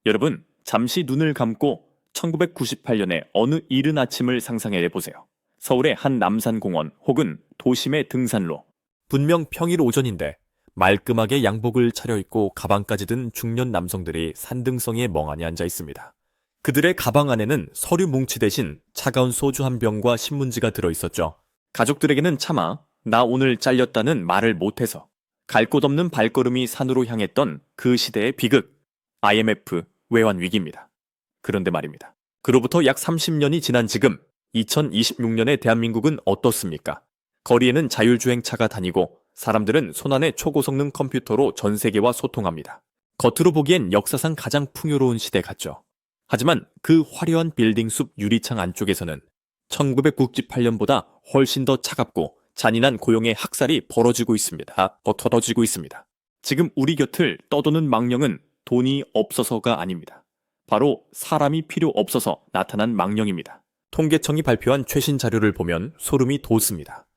여러분, 잠시 눈을 감고 1998년의 어느 이른 아침을 상상해 보세요. 서울의 한 남산공원 혹은 도심의 등산로. 분명 평일 오전인데 말끔하게 양복을 차려입고 가방까지 든 중년 남성들이 산등성이에 멍하니 앉아 있습니다. 그들의 가방 안에는 서류 뭉치 대신 차가운 소주 한 병과 신문지가 들어있었죠. 가족들에게는 차마 나 오늘 잘렸다는 말을 못해서 갈 곳 없는 발걸음이 산으로 향했던 그 시대의 비극, IMF 외환 위기입니다. 그런데 말입니다. 그로부터 약 30년이 지난 지금 2026년의 대한민국은 어떻습니까? 거리에는 자율주행차가 다니고 사람들은 손안에 초고성능 컴퓨터로 전 세계와 소통합니다. 겉으로 보기엔 역사상 가장 풍요로운 시대 같죠. 하지만 그 화려한 빌딩 숲 유리창 안쪽에서는 1998년보다 훨씬 더 차갑고 잔인한 고용의 학살이 벌어지고 있습니다. 터져지고 있습니다. 지금 우리 곁을 떠도는 망령은 돈이 없어서가 아닙니다. 바로 사람이 필요 없어서 나타난 망령입니다. 통계청이 발표한 최신 자료를 보면 소름이 돋습니다.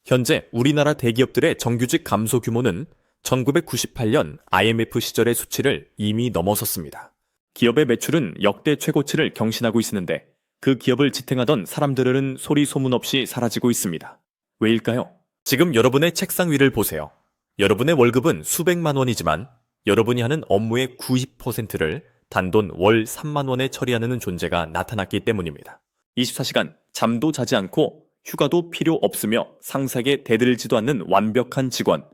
현재 우리나라 대기업들의 정규직 감소 규모는 1998년 IMF 시절의 수치를 이미 넘어섰습니다. 기업의 매출은 역대 최고치를 경신하고 있는데 그 기업을 지탱하던 사람들은 소리 소문 없이 사라지고 있습니다. 왜일까요? 지금 여러분의 책상 위를 보세요. 여러분의 월급은 수백만 원이지만 여러분이 하는 업무의 90%를 단돈 월 3만 원에 처리하는 존재가 나타났기 때문입니다. 24시간 잠도 자지 않고 휴가도 필요 없으며 상사에게 대들지도 않는 완벽한 직원.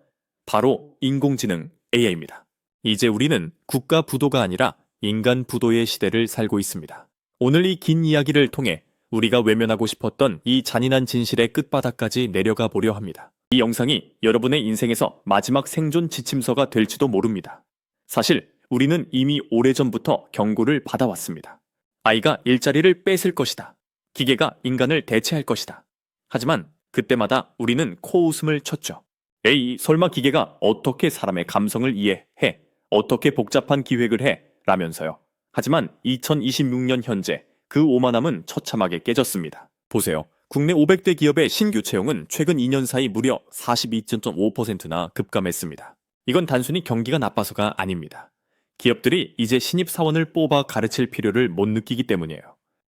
바로 인공지능 AI입니다. 이제 우리는 국가 부도가 아니라 인간 부도의 시대를 살고 있습니다. 오늘 이 긴 이야기를 통해 우리가 외면하고 싶었던 이 잔인한 진실의 끝바닥까지 내려가 보려 합니다. 이 영상이 여러분의 인생에서 마지막 생존 지침서가 될지도 모릅니다. 사실 우리는 이미 오래전부터 경고를 받아왔습니다. 아이가 일자리를 뺏을 것이다. 기계가 인간을 대체할 것이다. 하지만 그때마다 우리는 코웃음을 쳤죠. 에이, 설마 기계가 어떻게 사람의 감성을 이해해? 어떻게 복잡한 기획을 해? 라면서요. 하지만 2026년 현재 그 오만함은 처참하게 깨졌습니다. 보세요. 국내 500대 기업의 신규 채용은 최근 2년 사이 무려 42.5%나 급감했습니다. 이건 단순히 경기가 나빠서가 아닙니다. 기업들이 이제 신입사원을 뽑아 가르칠 필요를 못 느끼기 때문이에요.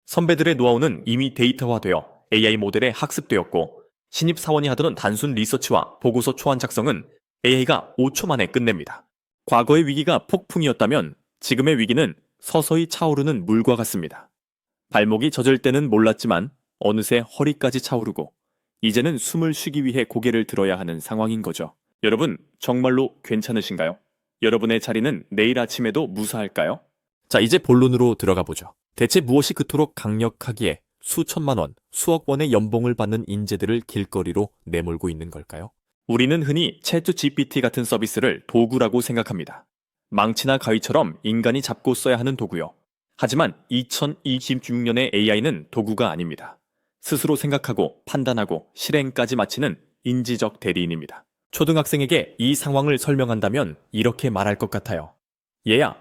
선배들의 노하우는 이미 데이터화되어 AI 모델에 학습되었고 신입사원이 하던 단순 리서치와 보고서 초안 작성은 AI가 5초 만에 끝냅니다. 과거의 위기가 폭풍이었다면 지금의 위기는 서서히 차오르는 물과 같습니다. 발목이 젖을 때는 몰랐지만 어느새 허리까지 차오르고 이제는 숨을 쉬기 위해 고개를 들어야 하는 상황인 거죠. 여러분, 정말로 괜찮으신가요? 여러분의 자리는 내일 아침에도 무사할까요? 자, 이제 본론으로 들어가 보죠. 대체 무엇이 그토록 강력하기에 수천만 원, 수억 원의 연봉을 받는 인재들을 길거리로 내몰고 있는 걸까요? 우리는 흔히 챗 GPT 같은 서비스를 도구라고 생각합니다. 망치나 가위처럼 인간이 잡고 써야 하는 도구요. 하지만 2026년의 AI는 도구가 아닙니다. 스스로 생각하고 판단하고 실행까지 마치는 인지적 대리인입니다. 초등학생에게 이 상황을 설명한다면 이렇게 말할 것 같아요. 얘야,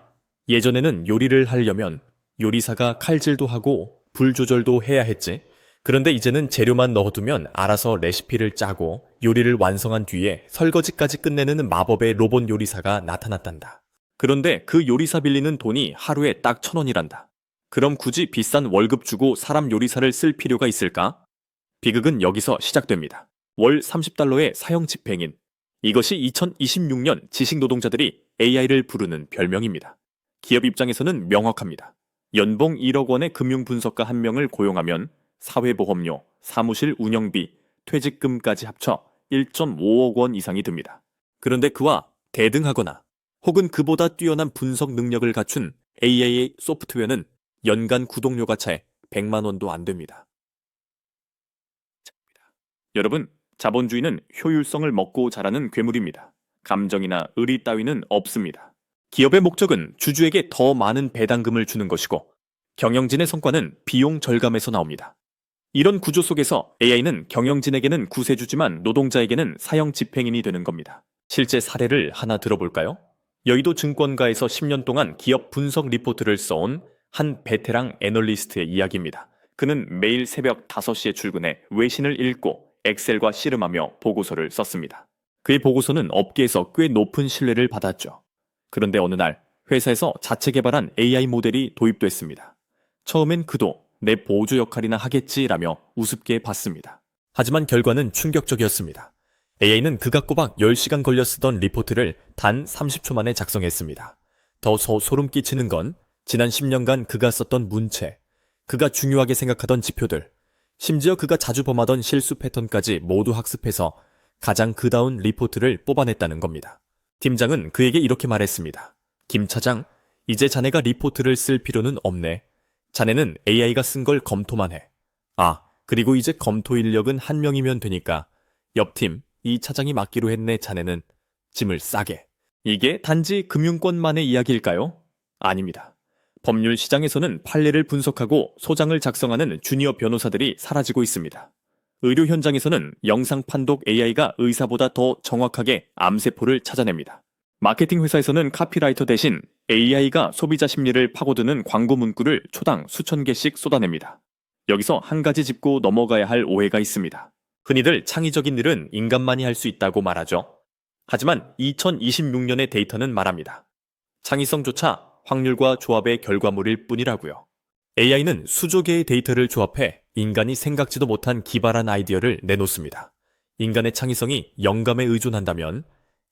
예전에는 요리를 하려면 요리사가 칼질도 하고 불 조절도 해야 했지. 그런데 이제는 재료만 넣어두면 알아서 레시피를 짜고 요리를 완성한 뒤에 설거지까지 끝내는 마법의 로봇 요리사가 나타났단다. 그런데 그 요리사 빌리는 돈이 하루에 딱 1,000원이란다. 그럼 굳이 비싼 월급 주고 사람 요리사를 쓸 필요가 있을까? 비극은 여기서 시작됩니다. 월 30달러의 사형 집행인. 이것이 2026년 지식 노동자들이 AI를 부르는 별명입니다. 기업 입장에서는 명확합니다. 연봉 1억 원의 금융분석가 한 명을 고용하면 사회보험료, 사무실 운영비, 퇴직금까지 합쳐 1.5억 원 이상이 듭니다. 그런데 그와 대등하거나 혹은 그보다 뛰어난 분석 능력을 갖춘 AI의 소프트웨어는 연간 구독료가 채 100만 원도 안 됩니다. 여러분, 자본주의는 효율성을 먹고 자라는 괴물입니다. 감정이나 의리 따위는 없습니다. 기업의 목적은 주주에게 더 많은 배당금을 주는 것이고 경영진의 성과는 비용 절감에서 나옵니다. 이런 구조 속에서 AI는 경영진에게는 구세주지만 노동자에게는 사형 집행인이 되는 겁니다. 실제 사례를 하나 들어볼까요? 여의도 증권가에서 10년 동안 기업 분석 리포트를 써온 한 베테랑 애널리스트의 이야기입니다. 그는 매일 새벽 5시에 출근해 외신을 읽고 엑셀과 씨름하며 보고서를 썼습니다. 그의 보고서는 업계에서 꽤 높은 신뢰를 받았죠. 그런데 어느 날 회사에서 자체 개발한 AI 모델이 도입됐습니다. 처음엔 그도 내 보조 역할이나 하겠지라며 우습게 봤습니다. 하지만 결과는 충격적이었습니다. AI는 그가 꼬박 10시간 걸려 쓰던 리포트를 단 30초 만에 작성했습니다. 더 소름 끼치는 건 지난 10년간 그가 썼던 문체, 그가 중요하게 생각하던 지표들, 심지어 그가 자주 범하던 실수 패턴까지 모두 학습해서 가장 그다운 리포트를 뽑아냈다는 겁니다. 팀장은 그에게 이렇게 말했습니다. 김 차장, 이제 자네가 리포트를 쓸 필요는 없네. 자네는 AI가 쓴 걸 검토만 해. 아, 그리고 이제 검토 인력은 한 명이면 되니까 옆팀 이 차장이 맡기로 했네. 자네는 짐을 싸게. 이게 단지 금융권만의 이야기일까요? 아닙니다. 법률 시장에서는 판례를 분석하고 소장을 작성하는 주니어 변호사들이 사라지고 있습니다. 의료 현장에서는 영상 판독 AI가 의사보다 더 정확하게 암세포를 찾아냅니다. 마케팅 회사에서는 카피라이터 대신 AI가 소비자 심리를 파고드는 광고 문구를 초당 수천 개씩 쏟아냅니다. 여기서 한 가지 짚고 넘어가야 할 오해가 있습니다. 흔히들 창의적인 일은 인간만이 할 수 있다고 말하죠. 하지만 2026년의 데이터는 말합니다. 창의성조차 확률과 조합의 결과물일 뿐이라고요. AI는 수조 개의 데이터를 조합해 인간이 생각지도 못한 기발한 아이디어를 내놓습니다. 인간의 창의성이 영감에 의존한다면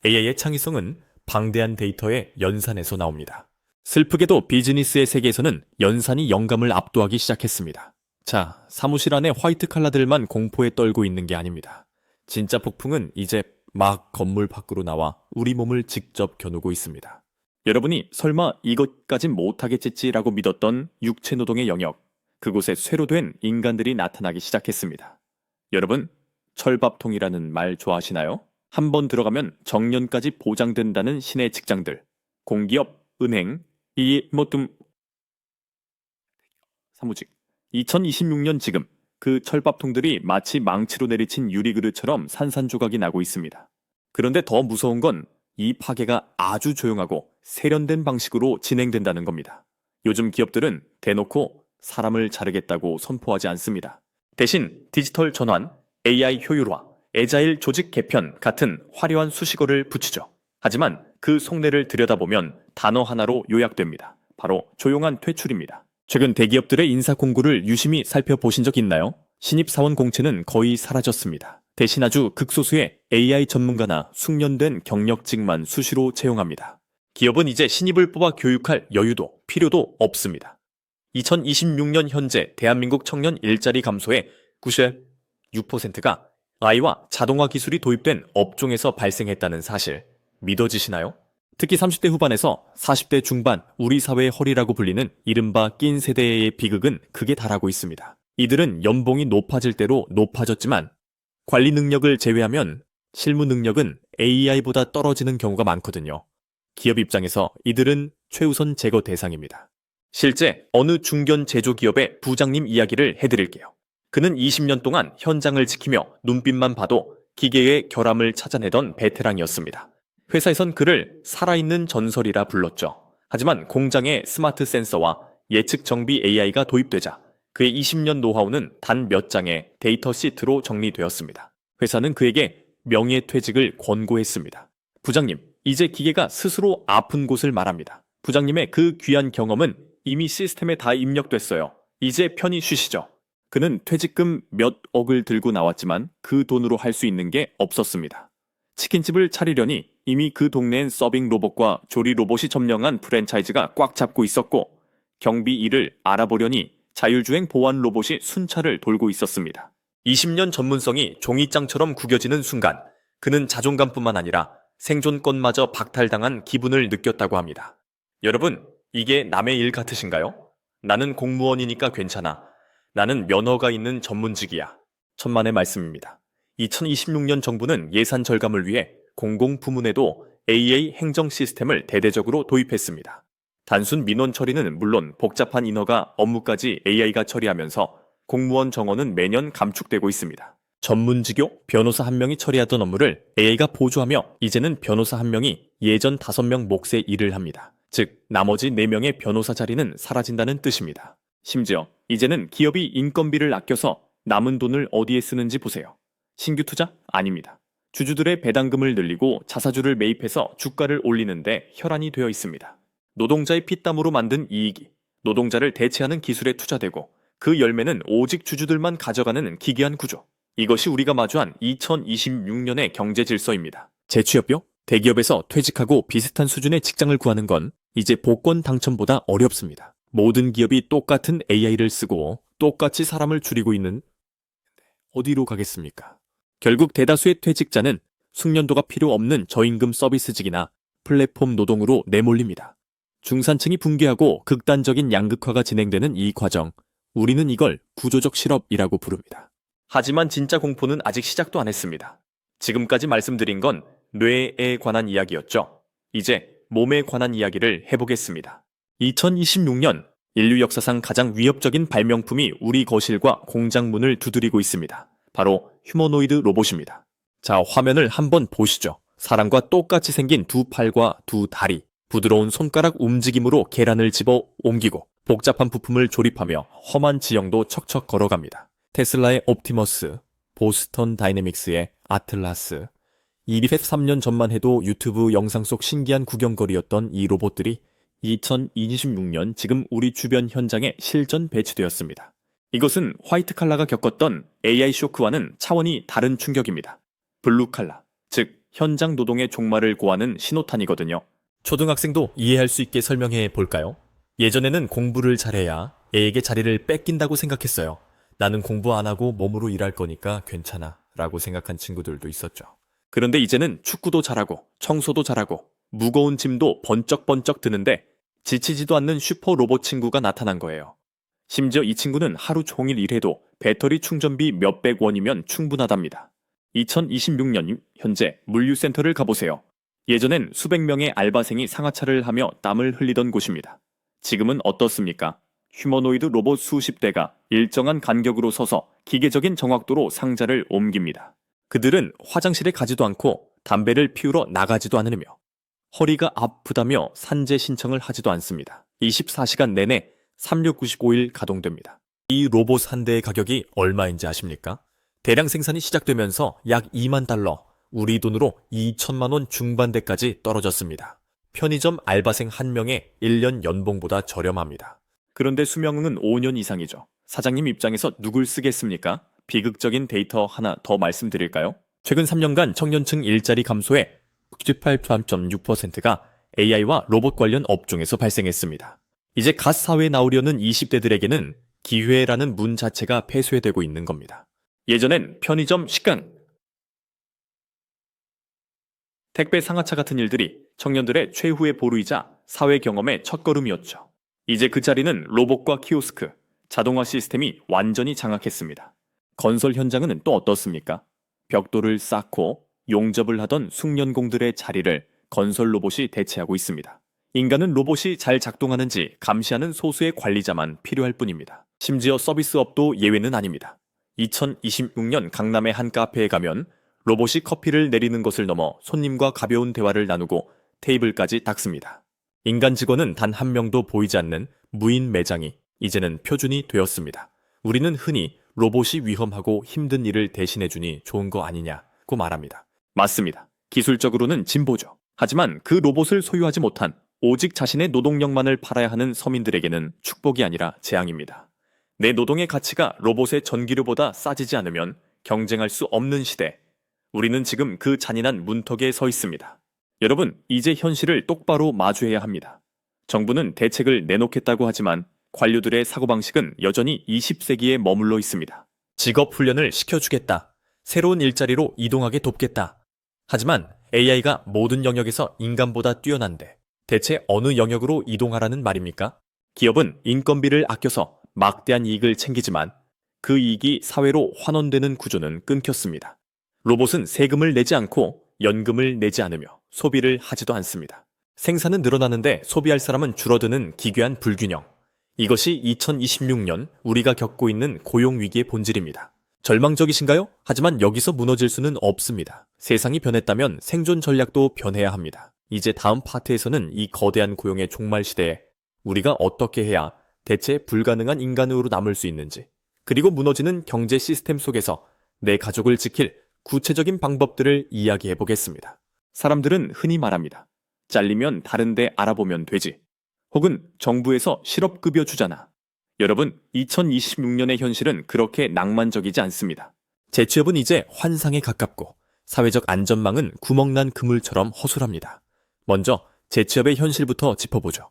AI의 창의성은 방대한 데이터의 연산에서 나옵니다. 슬프게도 비즈니스의 세계에서는 연산이 영감을 압도하기 시작했습니다. 자, 사무실 안에 화이트 칼라들만 공포에 떨고 있는 게 아닙니다. 진짜 폭풍은 이제 막 건물 밖으로 나와 우리 몸을 직접 겨누고 있습니다. 여러분이 설마 이것까진 못하겠지라고 믿었던 육체 노동의 영역, 그곳에 쇠로 된 인간들이 나타나기 시작했습니다. 여러분, 철밥통이라는 말 좋아하시나요? 한번 들어가면 정년까지 보장된다는 신의 직장들, 공기업, 은행, 이 모든 사무직. 2026년 지금 그 철밥통들이 마치 망치로 내리친 유리그릇처럼 산산조각이 나고 있습니다. 그런데 더 무서운 건 이 파괴가 아주 조용하고 세련된 방식으로 진행된다는 겁니다. 요즘 기업들은 대놓고 사람을 자르겠다고 선포하지 않습니다. 대신 디지털 전환, AI 효율화, 애자일 조직 개편 같은 화려한 수식어를 붙이죠. 하지만 그 속내를 들여다보면 단어 하나로 요약됩니다. 바로 조용한 퇴출입니다. 최근 대기업들의 인사 공고를 유심히 살펴보신 적 있나요? 신입사원 공채는 거의 사라졌습니다. 대신 아주 극소수의 AI 전문가나 숙련된 경력직만 수시로 채용합니다. 기업은 이제 신입을 뽑아 교육할 여유도 필요도 없습니다. 2026년 현재 대한민국 청년 일자리 감소의 96%가 AI와 자동화 기술이 도입된 업종에서 발생했다는 사실 믿어지시나요? 특히 30대 후반에서 40대 중반 우리 사회의 허리라고 불리는 이른바 낀 세대의 비극은 극에 달하고 있습니다. 이들은 연봉이 높아질 대로 높아졌지만 관리 능력을 제외하면 실무 능력은 AI보다 떨어지는 경우가 많거든요. 기업 입장에서 이들은 최우선 제거 대상입니다. 실제 어느 중견 제조기업의 부장님 이야기를 해드릴게요. 그는 20년 동안 현장을 지키며 눈빛만 봐도 기계의 결함을 찾아내던 베테랑이었습니다. 회사에선 그를 살아있는 전설이라 불렀죠. 하지만 공장에 스마트 센서와 예측 정비 AI가 도입되자 그의 20년 노하우는 단 몇 장의 데이터 시트로 정리되었습니다. 회사는 그에게 명예퇴직을 권고했습니다. 부장님, 이제 기계가 스스로 아픈 곳을 말합니다. 부장님의 그 귀한 경험은 이미 시스템에 다 입력됐어요. 이제 편히 쉬시죠. 그는 퇴직금 몇 억을 들고 나왔지만 그 돈으로 할 수 있는 게 없었습니다. 치킨집을 차리려니 이미 그 동네엔 서빙 로봇과 조리 로봇이 점령한 프랜차이즈가 꽉 잡고 있었고 경비 일을 알아보려니 자율주행 보안 로봇이 순찰을 돌고 있었습니다. 20년 전문성이 종이장처럼 구겨지는 순간 그는 자존감뿐만 아니라 생존권마저 박탈당한 기분을 느꼈다고 합니다. 여러분, 이게 남의 일 같으신가요? 나는 공무원이니까 괜찮아. 나는 면허가 있는 전문직이야. 천만의 말씀입니다. 2026년 정부는 예산 절감을 위해 공공부문에도 AI 행정 시스템을 대대적으로 도입했습니다. 단순 민원 처리는 물론 복잡한 인허가 업무까지 AI가 처리하면서 공무원 정원은 매년 감축되고 있습니다. 전문직교 변호사 1명이 처리하던 업무를 AI가 보조하며 이제는 변호사 1명이 예전 5명 몫의 일을 합니다. 즉, 나머지 4명의 변호사 자리는 사라진다는 뜻입니다. 심지어 이제는 기업이 인건비를 아껴서 남은 돈을 어디에 쓰는지 보세요. 신규 투자? 아닙니다. 주주들의 배당금을 늘리고 자사주를 매입해서 주가를 올리는데 혈안이 되어 있습니다. 노동자의 피땀으로 만든 이익이 노동자를 대체하는 기술에 투자되고 그 열매는 오직 주주들만 가져가는 기괴한 구조. 이것이 우리가 마주한 2026년의 경제 질서입니다. 재취업요? 대기업에서 퇴직하고 비슷한 수준의 직장을 구하는 건 이제 복권 당첨보다 어렵습니다. 모든 기업이 똑같은 AI를 쓰고 똑같이 사람을 줄이고 있는 어디로 가겠습니까? 결국 대다수의 퇴직자는 숙련도가 필요 없는 저임금 서비스직이나 플랫폼 노동으로 내몰립니다. 중산층이 붕괴하고 극단적인 양극화가 진행되는 이 과정, 우리는 이걸 구조적 실업이라고 부릅니다. 하지만 진짜 공포는 아직 시작도 안 했습니다. 지금까지 말씀드린 건 뇌에 관한 이야기였죠. 이제 몸에 관한 이야기를 해보겠습니다. 2026년 인류 역사상 가장 위협적인 발명품이 우리 거실과 공장 문을 두드리고 있습니다. 바로 휴머노이드 로봇입니다. 자, 화면을 한번 보시죠. 사람과 똑같이 생긴 두 팔과 두 다리, 부드러운 손가락 움직임으로 계란을 집어 옮기고 복잡한 부품을 조립하며 험한 지형도 척척 걸어갑니다. 테슬라의 옵티머스, 보스턴 다이내믹스의 아틀라스, 203년 전만 해도 유튜브 영상 속 신기한 구경거리였던 이 로봇들이 2026년 지금 우리 주변 현장에 실전 배치되었습니다. 이것은 화이트 칼라가 겪었던 AI 쇼크와는 차원이 다른 충격입니다. 블루 칼라, 즉 현장 노동의 종말을 고하는 신호탄이거든요. 초등학생도 이해할 수 있게 설명해 볼까요? 예전에는 공부를 잘해야 애에게 자리를 뺏긴다고 생각했어요. 나는 공부 안 하고 몸으로 일할 거니까 괜찮아 라고 생각한 친구들도 있었죠. 그런데 이제는 축구도 잘하고 청소도 잘하고 무거운 짐도 번쩍번쩍 드는데 지치지도 않는 슈퍼 로봇 친구가 나타난 거예요. 심지어 이 친구는 하루 종일 일해도 배터리 충전비 몇백 원이면 충분하답니다. 2026년 현재 물류센터를 가보세요. 예전엔 수백 명의 알바생이 상하차를 하며 땀을 흘리던 곳입니다. 지금은 어떻습니까? 휴머노이드 로봇 수십 대가 일정한 간격으로 서서 기계적인 정확도로 상자를 옮깁니다. 그들은 화장실에 가지도 않고 담배를 피우러 나가지도 않으며 허리가 아프다며 산재 신청을 하지도 않습니다. 24시간 내내 365일 가동됩니다. 이 로봇 한 대의 가격이 얼마인지 아십니까? 대량 생산이 시작되면서 약 2만 달러, 우리 돈으로 2천만 원 중반대까지 떨어졌습니다. 편의점 알바생 한 명의 1년 연봉보다 저렴합니다. 그런데 수명은 5년 이상이죠. 사장님 입장에서 누굴 쓰겠습니까? 비극적인 데이터 하나 더 말씀드릴까요? 최근 3년간 청년층 일자리 감소의 98.6%가 AI와 로봇 관련 업종에서 발생했습니다. 이제 갓 사회에 나오려는 20대들에게는 기회라는 문 자체가 폐쇄되고 있는 겁니다. 예전엔 편의점, 식당, 택배 상하차 같은 일들이 청년들의 최후의 보루이자 사회 경험의 첫걸음이었죠. 이제 그 자리는 로봇과 키오스크, 자동화 시스템이 완전히 장악했습니다. 건설 현장은 또 어떻습니까? 벽돌을 쌓고 용접을 하던 숙련공들의 자리를 건설 로봇이 대체하고 있습니다. 인간은 로봇이 잘 작동하는지 감시하는 소수의 관리자만 필요할 뿐입니다. 심지어 서비스업도 예외는 아닙니다. 2026년 강남의 한 카페에 가면 로봇이 커피를 내리는 것을 넘어 손님과 가벼운 대화를 나누고 테이블까지 닦습니다. 인간 직원은 단 한 명도 보이지 않는 무인 매장이 이제는 표준이 되었습니다. 우리는 흔히 로봇이 위험하고 힘든 일을 대신해주니 좋은 거 아니냐고 말합니다. 맞습니다. 기술적으로는 진보죠. 하지만 그 로봇을 소유하지 못한 오직 자신의 노동력만을 팔아야 하는 서민들에게는 축복이 아니라 재앙입니다. 내 노동의 가치가 로봇의 전기료보다 싸지지 않으면 경쟁할 수 없는 시대. 우리는 지금 그 잔인한 문턱에 서 있습니다. 여러분, 이제 현실을 똑바로 마주해야 합니다. 정부는 대책을 내놓겠다고 하지만 관료들의 사고방식은 여전히 20세기에 머물러 있습니다. 직업 훈련을 시켜주겠다. 새로운 일자리로 이동하게 돕겠다. 하지만 AI가 모든 영역에서 인간보다 뛰어난데 대체 어느 영역으로 이동하라는 말입니까? 기업은 인건비를 아껴서 막대한 이익을 챙기지만 그 이익이 사회로 환원되는 구조는 끊겼습니다. 로봇은 세금을 내지 않고 연금을 내지 않으며 소비를 하지도 않습니다. 생산은 늘어나는데 소비할 사람은 줄어드는 기괴한 불균형. 이것이 2026년 우리가 겪고 있는 고용위기의 본질입니다. 절망적이신가요? 하지만 여기서 무너질 수는 없습니다. 세상이 변했다면 생존 전략도 변해야 합니다. 이제 다음 파트에서는 이 거대한 고용의 종말 시대에 우리가 어떻게 해야 대체 불가능한 인간으로 남을 수 있는지, 그리고 무너지는 경제 시스템 속에서 내 가족을 지킬 구체적인 방법들을 이야기해 보겠습니다. 사람들은 흔히 말합니다. 잘리면 다른 데 알아보면 되지. 혹은 정부에서 실업급여 주잖아. 여러분, 2026년의 현실은 그렇게 낭만적이지 않습니다. 재취업은 이제 환상에 가깝고 사회적 안전망은 구멍난 그물처럼 허술합니다. 먼저 재취업의 현실부터 짚어보죠.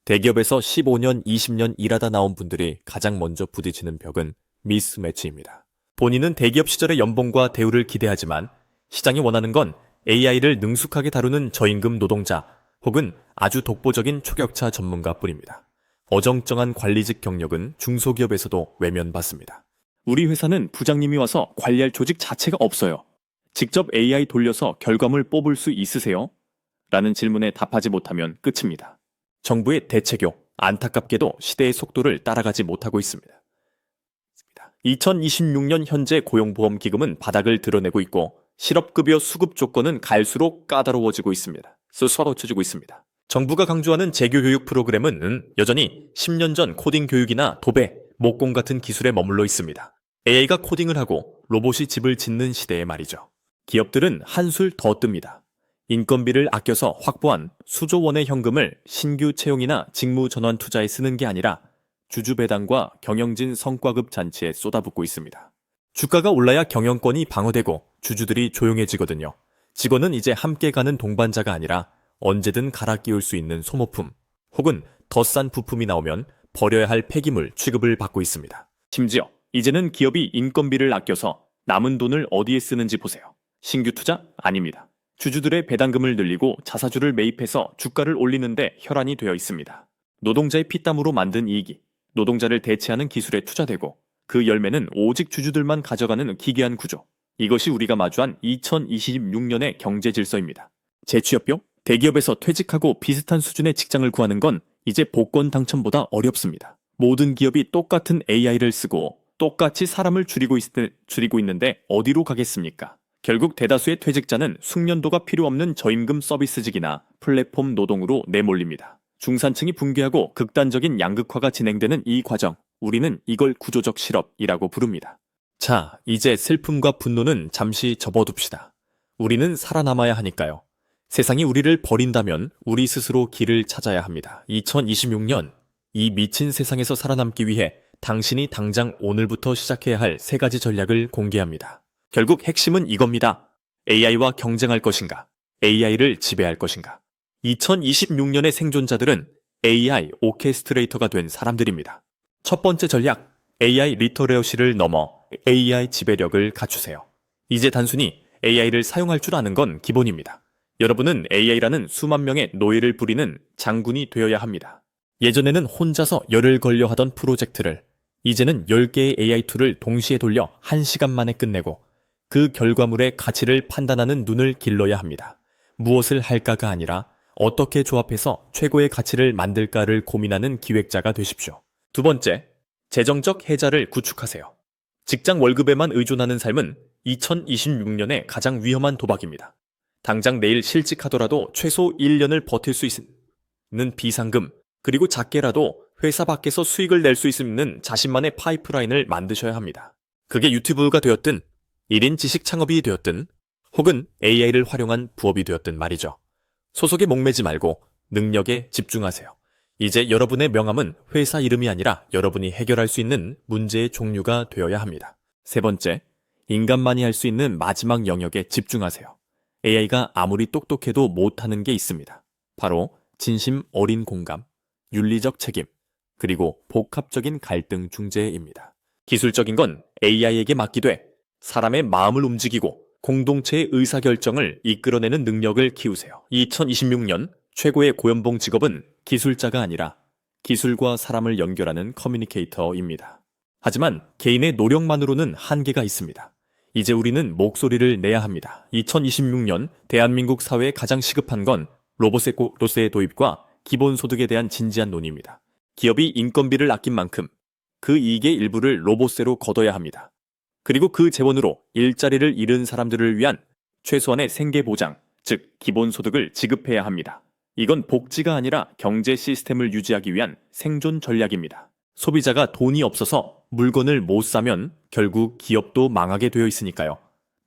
대기업에서 15년, 20년 일하다 나온 분들이 가장 먼저 부딪히는 벽은 미스매치입니다. 본인은 대기업 시절의 연봉과 대우를 기대하지만 시장이 원하는 건 AI를 능숙하게 다루는 저임금 노동자 혹은 아주 독보적인 초격차 전문가뿐입니다. 어정쩡한 관리직 경력은 중소기업에서도 외면받습니다. 우리 회사는 부장님이 와서 관리할 조직 자체가 없어요. 직접 AI 돌려서 결과물 뽑을 수 있으세요? 라는 질문에 답하지 못하면 끝입니다. 정부의 대체교, 안타깝게도 시대의 속도를 따라가지 못하고 있습니다. 2026년 현재 고용보험기금은 바닥을 드러내고 있고 실업급여 수급 조건은 갈수록 까다로워지고 있습니다. 쏟아지고 있습니다. 정부가 강조하는 재교교육 프로그램은 여전히 10년 전 코딩 교육이나 도배, 목공 같은 기술에 머물러 있습니다. AI가 코딩을 하고 로봇이 집을 짓는 시대에 말이죠. 기업들은 한술 더 뜹니다. 인건비를 아껴서 확보한 수조 원의 현금을 신규 채용이나 직무 전환 투자에 쓰는 게 아니라 주주배당과 경영진 성과급 잔치에 쏟아붓고 있습니다. 주가가 올라야 경영권이 방어되고 주주들이 조용해지거든요. 직원은 이제 함께 가는 동반자가 아니라 언제든 갈아 끼울 수 있는 소모품 혹은 더 싼 부품이 나오면 버려야 할 폐기물 취급을 받고 있습니다. 심지어 이제는 기업이 인건비를 아껴서 남은 돈을 어디에 쓰는지 보세요. 신규 투자? 아닙니다. 주주들의 배당금을 늘리고 자사주를 매입해서 주가를 올리는데 혈안이 되어 있습니다. 노동자의 피땀으로 만든 이익이 노동자를 대체하는 기술에 투자되고 그 열매는 오직 주주들만 가져가는 기괴한 구조. 이것이 우리가 마주한 2026년의 경제 질서입니다. 재취업bio? 대기업에서 퇴직하고 비슷한 수준의 직장을 구하는 건 이제 복권 당첨보다 어렵습니다. 모든 기업이 똑같은 AI를 쓰고 똑같이 사람을 줄이고 있는데 어디로 가겠습니까? 결국 대다수의 퇴직자는 숙련도가 필요 없는 저임금 서비스직이나 플랫폼 노동으로 내몰립니다. 중산층이 붕괴하고 극단적인 양극화가 진행되는 이 과정, 우리는 이걸 구조적 실업이라고 부릅니다. 자, 이제 슬픔과 분노는 잠시 접어둡시다. 우리는 살아남아야 하니까요. 세상이 우리를 버린다면 우리 스스로 길을 찾아야 합니다. 2026년, 이 미친 세상에서 살아남기 위해 당신이 당장 오늘부터 시작해야 할 3가지 전략을 공개합니다. 결국 핵심은 이겁니다. AI와 경쟁할 것인가? AI를 지배할 것인가? 2026년의 생존자들은 AI 오케스트레이터가 된 사람들입니다. 첫 번째 전략, AI 리터레어시를 넘어 AI 지배력을 갖추세요. 이제 단순히 AI를 사용할 줄 아는 건 기본입니다. 여러분은 AI라는 수만 명의 노예를 부리는 장군이 되어야 합니다. 예전에는 혼자서 열을 걸려 하던 프로젝트를 이제는 10개의 AI 툴을 동시에 돌려 1시간 만에 끝내고 그 결과물의 가치를 판단하는 눈을 길러야 합니다. 무엇을 할까가 아니라 어떻게 조합해서 최고의 가치를 만들까를 고민하는 기획자가 되십시오. 두 번째, 재정적 해자를 구축하세요. 직장 월급에만 의존하는 삶은 2026년의 가장 위험한 도박입니다. 당장 내일 실직하더라도 최소 1년을 버틸 수 있는 비상금, 그리고 작게라도 회사 밖에서 수익을 낼 수 있는 자신만의 파이프라인을 만드셔야 합니다. 그게 유튜브가 되었든 1인 지식 창업이 되었든 혹은 AI를 활용한 부업이 되었든 말이죠. 소속에 목매지 말고 능력에 집중하세요. 이제 여러분의 명함은 회사 이름이 아니라 여러분이 해결할 수 있는 문제의 종류가 되어야 합니다. 세 번째, 인간만이 할 수 있는 마지막 영역에 집중하세요. AI가 아무리 똑똑해도 못하는 게 있습니다. 바로 진심 어린 공감, 윤리적 책임, 그리고 복합적인 갈등 중재입니다. 기술적인 건 AI에게 맡기되 사람의 마음을 움직이고 공동체의 의사결정을 이끌어내는 능력을 키우세요. 2026년 최고의 고연봉 직업은 기술자가 아니라 기술과 사람을 연결하는 커뮤니케이터입니다. 하지만 개인의 노력만으로는 한계가 있습니다. 이제 우리는 목소리를 내야 합니다. 2026년 대한민국 사회에 가장 시급한 건 로봇의 도입과 기본소득에 대한 진지한 논의입니다. 기업이 인건비를 아낀 만큼 그 이익의 일부를 로봇세로 걷어야 합니다. 그리고 그 재원으로 일자리를 잃은 사람들을 위한 최소한의 생계보장, 즉 기본소득을 지급해야 합니다. 이건 복지가 아니라 경제 시스템을 유지하기 위한 생존 전략입니다. 소비자가 돈이 없어서 물건을 못 사면 결국 기업도 망하게 되어 있으니까요.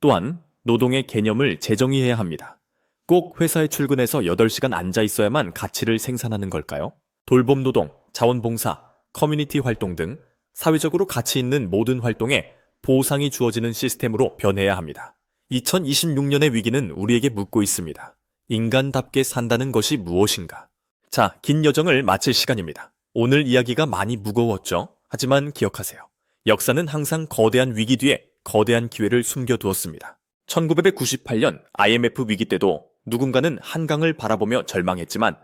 또한 노동의 개념을 재정의해야 합니다. 꼭 회사에 출근해서 8시간 앉아 있어야만 가치를 생산하는 걸까요? 돌봄 노동, 자원봉사, 커뮤니티 활동 등 사회적으로 가치 있는 모든 활동에 보상이 주어지는 시스템으로 변해야 합니다. 2026년의 위기는 우리에게 묻고 있습니다. 인간답게 산다는 것이 무엇인가? 자, 긴 여정을 마칠 시간입니다. 오늘 이야기가 많이 무거웠죠? 하지만 기억하세요. 역사는 항상 거대한 위기 뒤에 거대한 기회를 숨겨두었습니다. 1998년 IMF 위기 때도 누군가는 한강을 바라보며 절망했지만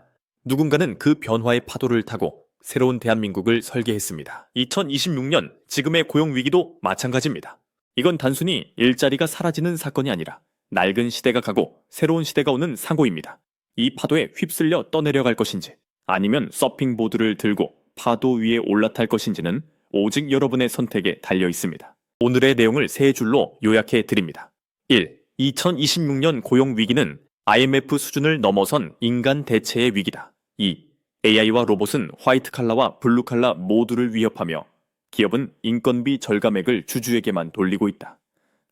누군가는 그 변화의 파도를 타고 새로운 대한민국을 설계했습니다. 2026년 지금의 고용 위기도 마찬가지입니다. 이건 단순히 일자리가 사라지는 사건이 아니라 낡은 시대가 가고 새로운 시대가 오는 상호입니다. 이 파도에 휩쓸려 떠내려갈 것인지 아니면 서핑보드를 들고 파도 위에 올라탈 것인지는 오직 여러분의 선택에 달려 있습니다. 오늘의 내용을 세 줄로 요약해 드립니다. 1. 2026년 고용 위기는 IMF 수준을 넘어선 인간 대체의 위기다. 2. AI와 로봇은 화이트 칼라와 블루 칼라 모두를 위협하며 기업은 인건비 절감액을 주주에게만 돌리고 있다.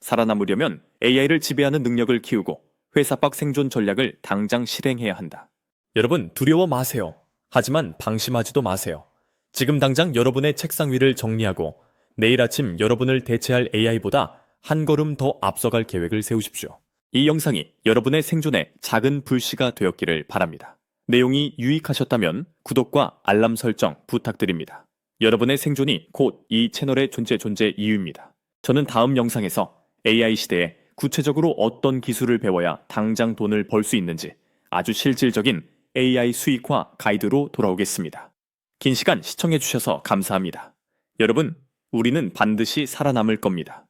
살아남으려면 AI를 지배하는 능력을 키우고 회사 밖 생존 전략을 당장 실행해야 한다. 여러분, 두려워 마세요. 하지만 방심하지도 마세요. 지금 당장 여러분의 책상 위를 정리하고 내일 아침 여러분을 대체할 AI보다 한 걸음 더 앞서갈 계획을 세우십시오. 이 영상이 여러분의 생존에 작은 불씨가 되었기를 바랍니다. 내용이 유익하셨다면 구독과 알람 설정 부탁드립니다. 여러분의 생존이 곧 이 채널의 존재 이유입니다. 저는 다음 영상에서 AI 시대에 구체적으로 어떤 기술을 배워야 당장 돈을 벌 수 있는지 아주 실질적인 AI 수익화 가이드로 돌아오겠습니다. 긴 시간 시청해주셔서 감사합니다. 여러분, 우리는 반드시 살아남을 겁니다.